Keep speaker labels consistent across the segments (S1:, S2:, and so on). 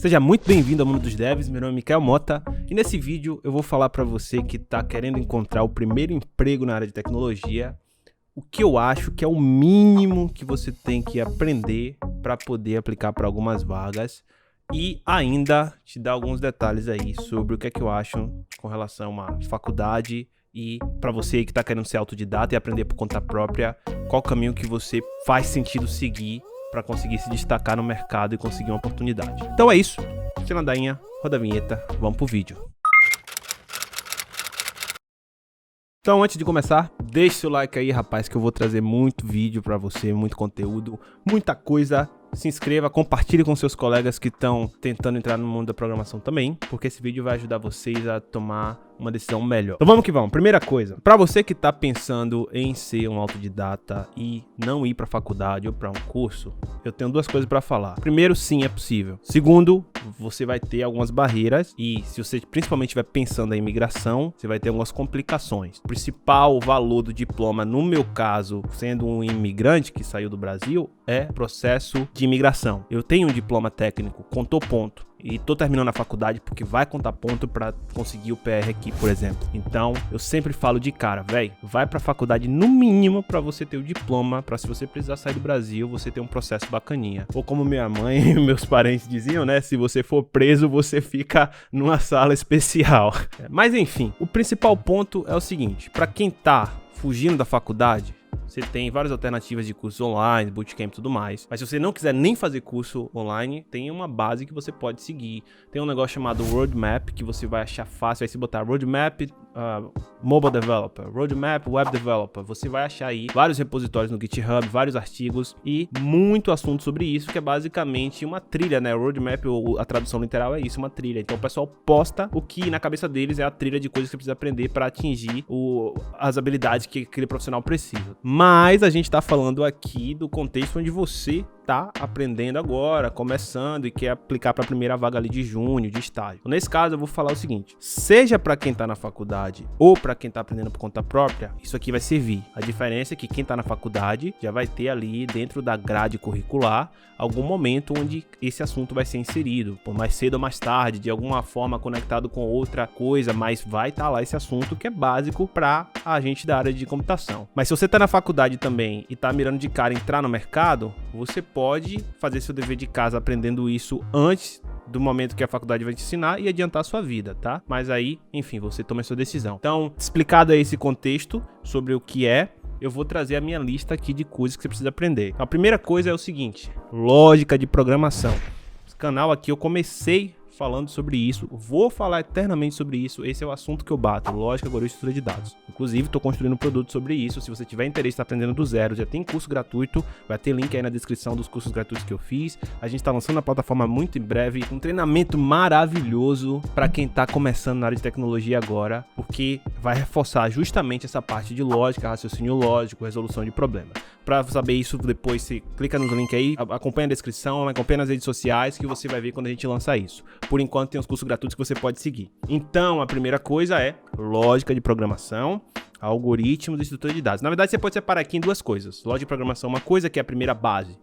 S1: Seja muito bem-vindo ao Mundo dos Devs, meu nome é Mikael Mota e nesse vídeo eu vou falar para você que está querendo encontrar o primeiro emprego na área de tecnologia, o que eu acho que é o mínimo que você tem que aprender para poder aplicar para algumas vagas e ainda te dar alguns detalhes aí sobre o que é que eu acho com relação à faculdade e para você que está querendo ser autodidata e aprender por conta própria, qual o caminho que você faz sentido seguir para conseguir se destacar no mercado e conseguir uma oportunidade. Então é isso, sem ladainha, roda a vinheta, vamos pro vídeo. Então antes de começar, deixe seu like aí, rapaz, que eu vou trazer muito vídeo para você, muito conteúdo, muita coisa. Se inscreva, compartilhe com seus colegas que estão tentando entrar no mundo da programação também, porque esse vídeo vai ajudar vocês a tomar uma decisão melhor. Então vamos que vamos. Primeira coisa, para você que está pensando em ser um autodidata e não ir para faculdade ou para um curso, eu tenho duas coisas para falar. Primeiro, sim, é possível. Segundo, você vai ter algumas barreiras e se você principalmente estiver pensando em imigração, você vai ter algumas complicações. O principal valor do diploma, no meu caso, sendo um imigrante que saiu do Brasil, é processo de imigração. Eu tenho um diploma técnico, contou ponto. E tô terminando a faculdade porque vai contar ponto para conseguir o PR aqui, por exemplo. Então, eu sempre falo de cara, velho, vai pra faculdade no mínimo para você ter o diploma, para se você precisar sair do Brasil, você ter um processo bacaninha. Ou como minha mãe e meus parentes diziam, né, se você for preso, você fica numa sala especial. Mas enfim, o principal ponto é o seguinte, para quem tá fugindo da faculdade, você tem várias alternativas de cursos online, bootcamp e tudo mais. Mas se você não quiser nem fazer curso online, tem uma base que você pode seguir. Tem um negócio chamado Roadmap, que você vai achar fácil. Aí se botar Roadmap Mobile Developer, Roadmap Web Developer, você vai achar aí vários repositórios no GitHub, vários artigos e muito assunto sobre isso, que é basicamente uma trilha, né? Roadmap, ou a tradução literal é isso, uma trilha. Então o pessoal posta o que na cabeça deles é a trilha de coisas que você precisa aprender para atingir as habilidades que aquele profissional precisa. Mas a gente tá falando aqui do contexto onde você tá aprendendo agora, começando e quer aplicar para a primeira vaga ali de junho, de estágio. Nesse caso eu vou falar o seguinte, seja para quem tá na faculdade ou para quem tá aprendendo por conta própria, isso aqui vai servir. A diferença é que quem tá na faculdade já vai ter ali dentro da grade curricular algum momento onde esse assunto vai ser inserido, por mais cedo ou mais tarde, de alguma forma conectado com outra coisa, mas vai estar lá esse assunto que é básico para a gente da área de computação. Mas se você tá na faculdade também e tá mirando de cara entrar no mercado, você pode fazer seu dever de casa aprendendo isso antes do momento que a faculdade vai te ensinar e adiantar a sua vida, tá? Mas aí, enfim, você toma a sua decisão. Então, explicado aí esse contexto sobre o que é, eu vou trazer a minha lista aqui de coisas que você precisa aprender. A primeira coisa é o seguinte, lógica de programação. Esse canal aqui eu comecei falando sobre isso, vou falar eternamente sobre isso, esse é o assunto que eu bato, lógica, algoritmo e estrutura de dados. Inclusive, estou construindo um produto sobre isso, se você tiver interesse em estar aprendendo do zero, já tem curso gratuito, vai ter link aí na descrição dos cursos gratuitos que eu fiz, a gente está lançando a plataforma muito em breve, um treinamento maravilhoso para quem está começando na área de tecnologia agora, porque vai reforçar justamente essa parte de lógica, raciocínio lógico, resolução de problemas. Para saber isso depois, você clica no link aí, acompanha a descrição, acompanha nas redes sociais que você vai ver quando a gente lançar isso. Por enquanto tem os cursos gratuitos que você pode seguir. Então a primeira coisa é lógica de programação, algoritmos e estrutura de dados. Na verdade você pode separar aqui em duas coisas. Lógica de programação, uma coisa que é a primeira base.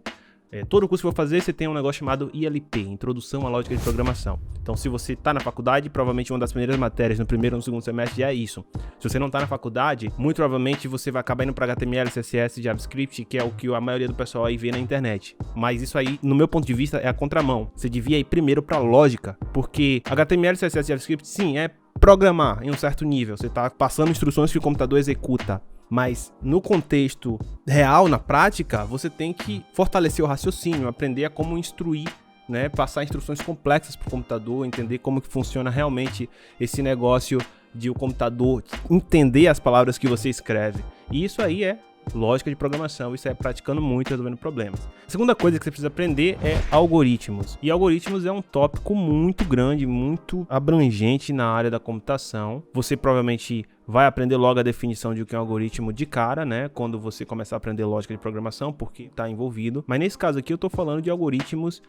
S1: Todo curso que eu vou fazer, você tem um negócio chamado ILP, Introdução à Lógica de Programação. Então, se você está na faculdade, provavelmente uma das primeiras matérias no primeiro ou no segundo semestre é isso. Se você não está na faculdade, muito provavelmente você vai acabar indo para HTML, CSS, JavaScript, que é o que a maioria do pessoal aí vê na internet. Mas isso aí, no meu ponto de vista, é a contramão. Você devia ir primeiro para lógica, porque HTML, CSS e JavaScript, sim, é programar em um certo nível. Você está passando instruções que o computador executa. Mas no contexto real, na prática, você tem que fortalecer o raciocínio, aprender a como instruir, né? Passar instruções complexas para o computador, entender como que funciona realmente esse negócio de o computador entender as palavras que você escreve. E isso aí é lógica de programação, isso é praticando muito, resolvendo problemas. A segunda coisa que você precisa aprender é algoritmos. E algoritmos é um tópico muito grande, muito abrangente na área da computação. Você provavelmente vai aprender logo a definição de o que é um algoritmo de cara, né? Quando você começar a aprender lógica de programação, porque está envolvido. Mas nesse caso aqui eu estou falando de algoritmos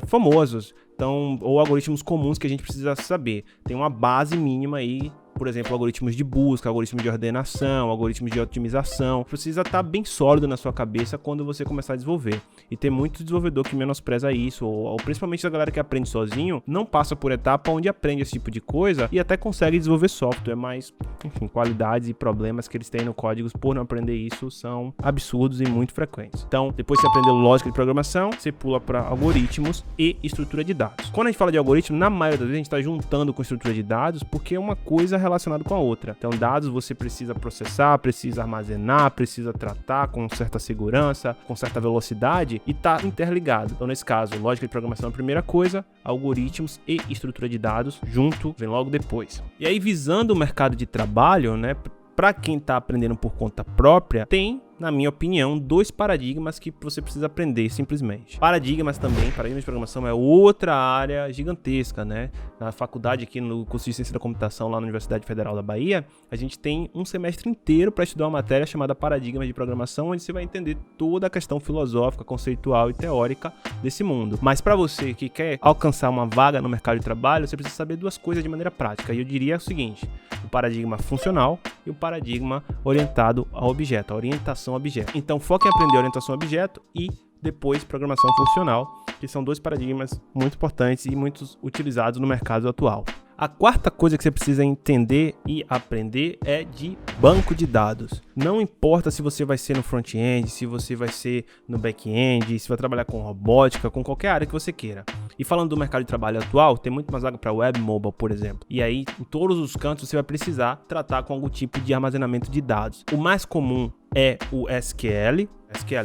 S1: famosos, então, ou algoritmos comuns que a gente precisa saber. Tem uma base mínima aí por exemplo, algoritmos de busca, algoritmos de ordenação, algoritmos de otimização. Precisa estar bem sólido na sua cabeça quando você começar a desenvolver. E tem muito desenvolvedor que menospreza isso, ou principalmente a galera que aprende sozinho, não passa por etapa onde aprende esse tipo de coisa e até consegue desenvolver software, mas, enfim, qualidades e problemas que eles têm no código por não aprender isso são absurdos e muito frequentes. Então, depois que você aprendeu lógica de programação, você pula para algoritmos e estrutura de dados. Quando a gente fala de algoritmo, na maioria das vezes a gente está juntando com estrutura de dados porque é uma coisa relacionada com a outra. Então, dados você precisa processar, precisa armazenar, precisa tratar com certa segurança, com certa velocidade e tá interligado. Então, nesse caso, lógica de programação é a primeira coisa, algoritmos e estrutura de dados junto vem logo depois. E aí, visando o mercado de trabalho, né, para quem está aprendendo por conta própria, tem, na minha opinião, 2 paradigmas que você precisa aprender simplesmente. Paradigmas de programação é outra área gigantesca, né? Na faculdade aqui no curso de Ciência da Computação, lá na Universidade Federal da Bahia, a gente tem um semestre inteiro para estudar uma matéria chamada Paradigmas de Programação, onde você vai entender toda a questão filosófica, conceitual e teórica desse mundo. Mas para você que quer alcançar uma vaga no mercado de trabalho, você precisa saber 2 coisas de maneira prática. E eu diria o seguinte: o paradigma funcional e o paradigma orientado ao objeto, a orientação objeto. Então, foque em aprender orientação objeto e depois programação funcional, que são 2 paradigmas muito importantes e muito utilizados no mercado atual. A quarta coisa que você precisa entender e aprender é de banco de dados. Não importa se você vai ser no front-end, se você vai ser no back-end, se vai trabalhar com robótica, com qualquer área que você queira. E falando do mercado de trabalho atual, tem muito mais vaga para web mobile, por exemplo. E aí, em todos os cantos, você vai precisar tratar com algum tipo de armazenamento de dados. O mais comum é o SQL,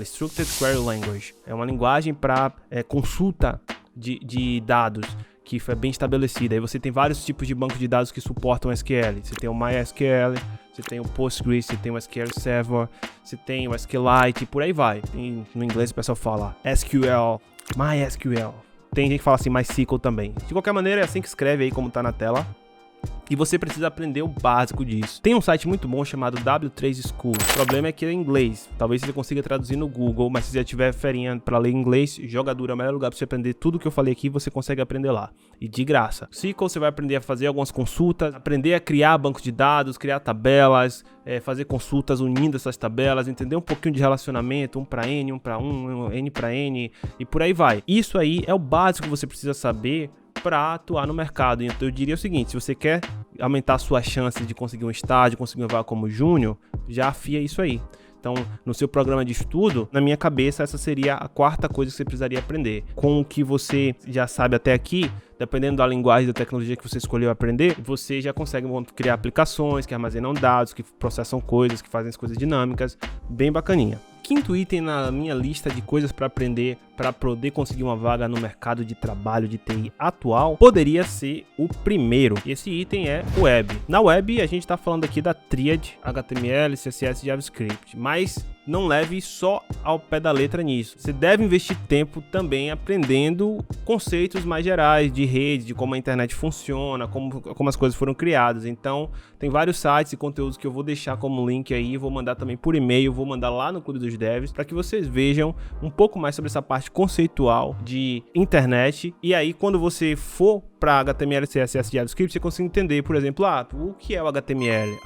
S1: Structured Query Language. É uma linguagem para consulta de dados que foi bem estabelecida. Aí você tem vários tipos de banco de dados que suportam SQL. Você tem o MySQL, você tem o Postgres, você tem o SQL Server, você tem o SQLite, e por aí vai. No inglês o pessoal fala SQL, MySQL. Tem gente que fala assim MySQL também. De qualquer maneira, é assim que escreve aí, como tá na tela. E você precisa aprender o básico disso. Tem um site muito bom chamado W3 School. O problema é que é em inglês. Talvez você consiga traduzir no Google, mas se já tiver ferinha para ler inglês, Jogadura é o melhor lugar para você aprender tudo que eu falei aqui, você consegue aprender lá. E de graça. SQL você vai aprender a fazer algumas consultas, aprender a criar bancos de dados, criar tabelas, fazer consultas unindo essas tabelas, entender um pouquinho de relacionamento, 1 para N, 1 para 1, N para N e por aí vai. Isso aí é o básico que você precisa saber para atuar no mercado. Então eu diria o seguinte: se você quer aumentar a sua chance de conseguir um estágio, conseguir uma vaga como júnior, já afia isso aí. Então, no seu programa de estudo, na minha cabeça, essa seria a quarta coisa que você precisaria aprender. Com o que você já sabe até aqui, dependendo da linguagem, da tecnologia que você escolheu aprender, você já consegue criar aplicações que armazenam dados, que processam coisas, que fazem as coisas dinâmicas, bem bacaninha. Quinto item na minha lista de coisas para aprender para poder conseguir uma vaga no mercado de trabalho de TI atual poderia ser o primeiro. E esse item é o web. Na web a gente está falando aqui da tríade HTML, CSS e JavaScript, mas não leve só ao pé da letra nisso. Você deve investir tempo também aprendendo conceitos mais gerais de rede, de como a internet funciona, como as coisas foram criadas. Então, tem vários sites e conteúdos que eu vou deixar como link aí, vou mandar também por e-mail, vou mandar lá no Clube dos Devs, para que vocês vejam um pouco mais sobre essa parte conceitual de internet. E aí, quando você for para HTML, CSS e JavaScript, você consegue entender, por exemplo, o que é o HTML?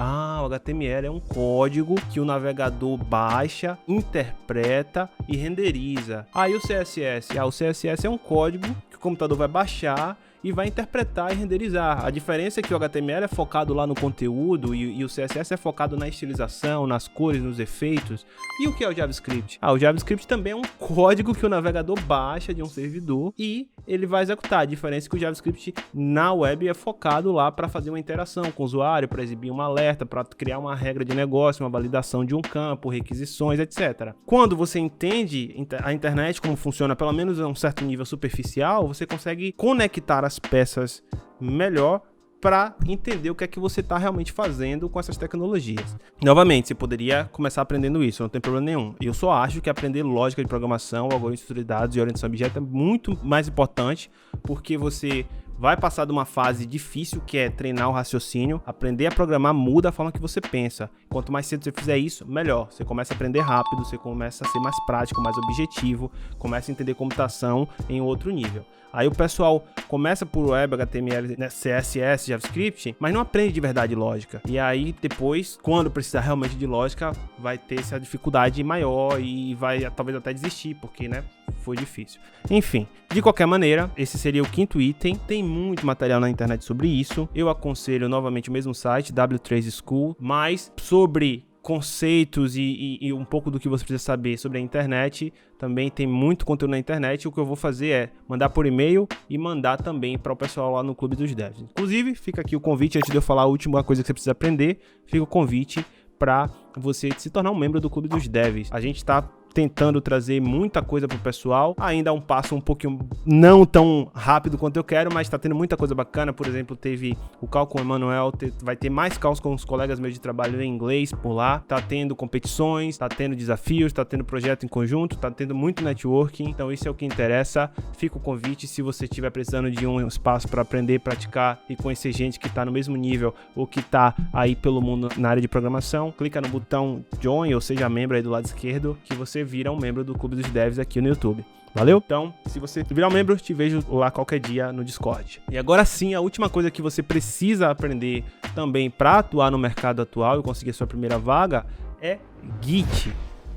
S1: O HTML é um código que o navegador baixa, interpreta e renderiza. E o CSS? O CSS é um código que o computador vai baixar e vai interpretar e renderizar. A diferença é que o HTML é focado lá no conteúdo e o CSS é focado na estilização, nas cores, nos efeitos. E o que é o JavaScript? O JavaScript também é um código que o navegador baixa de um servidor e ele vai executar. A diferença é que o JavaScript na web é focado lá para fazer uma interação com o usuário, para exibir um alerta, para criar uma regra de negócio, uma validação de um campo, requisições, etc. Quando você entende a internet, como funciona, pelo menos a um certo nível superficial, você consegue conectar as peças melhor para entender o que é que você está realmente fazendo com essas tecnologias. Novamente, você poderia começar aprendendo isso, não tem problema nenhum. Eu só acho que aprender lógica de programação, algoritmos de dados e orientação a objeto é muito mais importante, porque você vai passar de uma fase difícil, que é treinar o raciocínio. Aprender a programar muda a forma que você pensa. Quanto mais cedo você fizer isso, melhor. Você começa a aprender rápido, você começa a ser mais prático, mais objetivo, começa a entender computação em outro nível. Aí o pessoal começa por web, HTML, né, CSS, JavaScript, mas não aprende de verdade lógica. E aí depois, quando precisar realmente de lógica, vai ter essa dificuldade maior e vai talvez até desistir, porque, né, foi difícil. Enfim, de qualquer maneira, esse seria o 5º item. Tem muito material na internet sobre isso. Eu aconselho novamente o mesmo site, W3 School, mas sobre conceitos e um pouco do que você precisa saber sobre a internet, também tem muito conteúdo na internet. O que eu vou fazer é mandar por e-mail e mandar também para o pessoal lá no Clube dos Devs. Inclusive, fica aqui o convite, antes de eu falar a última coisa que você precisa aprender, fica o convite para você se tornar um membro do Clube dos Devs. A gente está tentando trazer muita coisa pro pessoal, ainda um passo um pouquinho não tão rápido quanto eu quero, mas tá tendo muita coisa bacana. Por exemplo, teve o Call com o Emanuel, vai ter mais calls com os colegas meus de trabalho em inglês por lá, tá tendo competições, tá tendo desafios, tá tendo projeto em conjunto, tá tendo muito networking, então isso é o que interessa. Fica o convite, se você estiver precisando de um espaço para aprender, praticar e conhecer gente que tá no mesmo nível ou que tá aí pelo mundo na área de programação, clica no botão Join, ou seja, membro aí do lado esquerdo, que você vira um membro do Clube dos Devs aqui no YouTube. Valeu? Então, se você virar um membro, te vejo lá qualquer dia no Discord. E agora sim, a última coisa que você precisa aprender também para atuar no mercado atual e conseguir a sua primeira vaga é Git.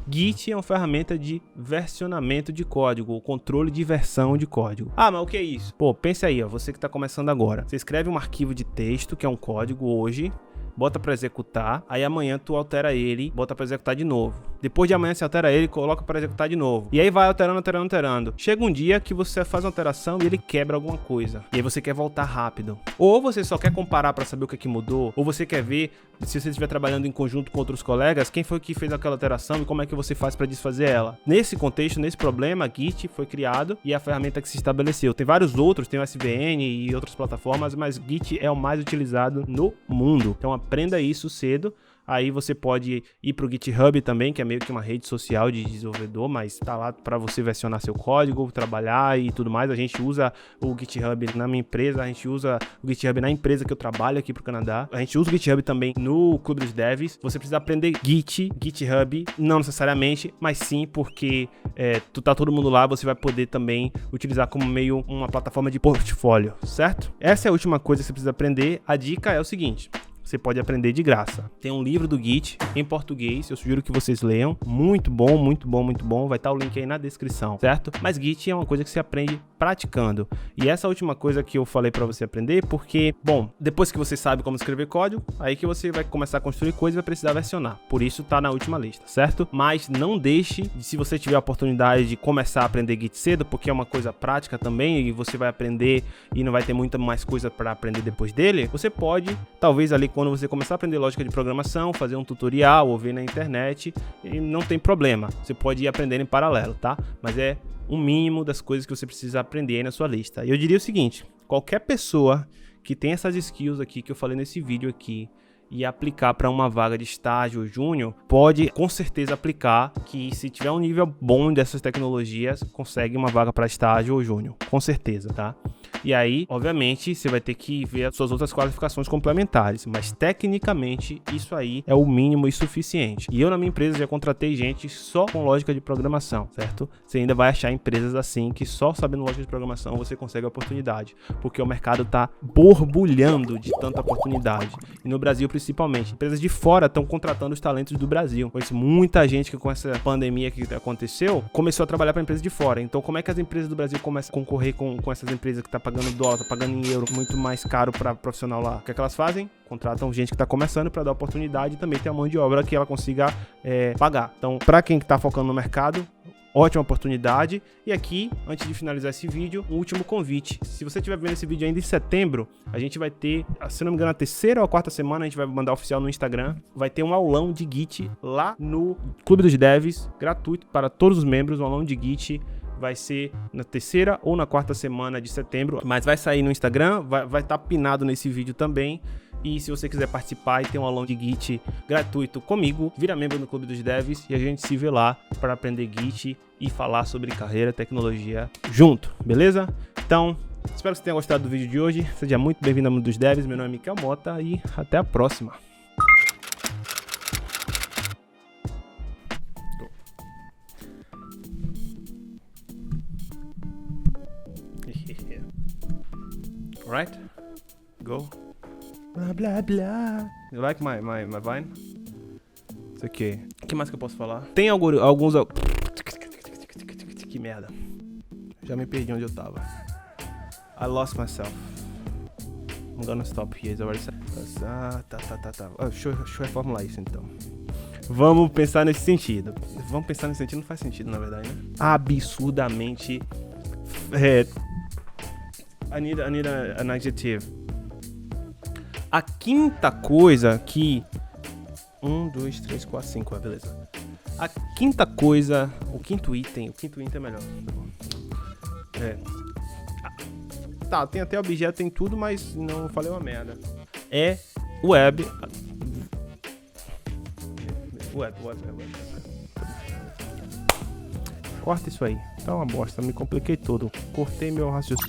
S1: Git é uma ferramenta de versionamento de código, ou controle de versão de código. Ah, mas o que é isso? Pô, pensa aí, ó, você que está começando agora. Você escreve um arquivo de texto, que é um código hoje, bota para executar, aí amanhã tu altera ele, bota para executar de novo. Depois de amanhã você altera ele, coloca para executar de novo. E aí vai alterando. Chega um dia que você faz uma alteração e ele quebra alguma coisa. E aí você quer voltar rápido. Ou você só quer comparar para saber o que é que mudou, ou você quer ver, se você estiver trabalhando em conjunto com outros colegas, quem foi que fez aquela alteração e como é que você faz para desfazer ela. Nesse contexto, nesse problema, Git foi criado e é a ferramenta que se estabeleceu. Tem vários outros, tem o SVN e outras plataformas, mas Git é o mais utilizado no mundo. Então aprenda isso cedo. Aí você pode ir para o GitHub também, que é meio que uma rede social de desenvolvedor, mas tá lá para você versionar seu código, trabalhar e tudo mais. A gente usa o GitHub na minha empresa, a gente usa o GitHub na empresa que eu trabalho aqui pro Canadá. A gente usa o GitHub também no Clube dos Devs. Você precisa aprender GitHub, não necessariamente, mas sim porque tá todo mundo lá, você vai poder também utilizar como meio uma plataforma de portfólio, certo? Essa é a última coisa que você precisa aprender. A dica é o seguinte: você pode aprender de graça. Tem um livro do Git em português, eu sugiro que vocês leiam. Muito bom. Vai estar o link aí na descrição, certo? Mas Git é uma coisa que você aprende praticando. E essa última coisa que eu falei para você aprender, porque, bom, depois que você sabe como escrever código, aí que você vai começar a construir coisas e vai precisar versionar. Por isso tá na última lista, certo? Mas não deixe, se você tiver a oportunidade de começar a aprender Git cedo, porque é uma coisa prática também e você vai aprender e não vai ter muita mais coisa para aprender depois dele, você pode, talvez ali quando você começar a aprender lógica de programação, fazer um tutorial ou ver na internet, e não tem problema. Você pode ir aprendendo em paralelo, tá? Mas é um mínimo das coisas que você precisa aprender aí na sua lista. E eu diria o seguinte: qualquer pessoa que tem essas skills aqui que eu falei nesse vídeo aqui e aplicar para uma vaga de estágio júnior, pode com certeza aplicar, que se tiver um nível bom dessas tecnologias, consegue uma vaga para estágio ou júnior, com certeza, tá? E aí, obviamente, você vai ter que ver as suas outras qualificações complementares, mas tecnicamente isso aí é o mínimo e suficiente. E eu na minha empresa já contratei gente só com lógica de programação, certo? Você ainda vai achar empresas assim que só sabendo lógica de programação você consegue a oportunidade, porque o mercado tá borbulhando de tanta oportunidade. E no Brasil principalmente, empresas de fora estão contratando os talentos do Brasil. Conheço muita gente que com essa pandemia que aconteceu, começou a trabalhar para empresas de fora. Então como é que as empresas do Brasil começam a concorrer com essas empresas que tá pagando dólar, tá pagando em euro, muito mais caro para profissional lá? O que é que elas fazem? Contratam gente que está começando para dar oportunidade e também ter a mão de obra que ela consiga pagar. Então, para quem está focando no mercado, ótima oportunidade. E aqui, antes de finalizar esse vídeo, um último convite. Se você estiver vendo esse vídeo ainda em setembro, a gente vai ter, se não me engano, a 3ª ou a 4ª semana, a gente vai mandar oficial no Instagram, vai ter um aulão de Git lá no Clube dos Devs, gratuito para todos os membros, um aulão de Git. Vai ser na 3ª ou na 4ª semana de setembro, mas vai sair no Instagram, vai estar pinado nesse vídeo também. E se você quiser participar e ter um aulão de Git gratuito comigo, vira membro no Clube dos Devs e a gente se vê lá para aprender Git e falar sobre carreira, tecnologia junto, beleza? Então, espero que você tenha gostado do vídeo de hoje. Seja muito bem-vindo ao Mundo dos Devs. Meu nome é Mikel Mota e até a próxima. Alright? Go. Blá, blá, blá. You like my Vine? Isso aqui. O que mais que eu posso falar? Tem alguns... Que merda. Já me perdi onde eu tava. I lost myself. I'm gonna stop here. It's already... tá. Deixa eu reformular isso então. Vamos pensar nesse sentido. Vamos pensar nesse sentido, não faz sentido na verdade, né? Absurdamente... I need an adjective. A quinta coisa que... 1, 2, 3, 4, 5, beleza. A quinta coisa... O quinto item é melhor. Tá, tem até objeto, tem tudo, mas não falei uma merda. É web. Web. Corta isso aí. Tá uma bosta, me compliquei todo. Cortei meu raciocínio.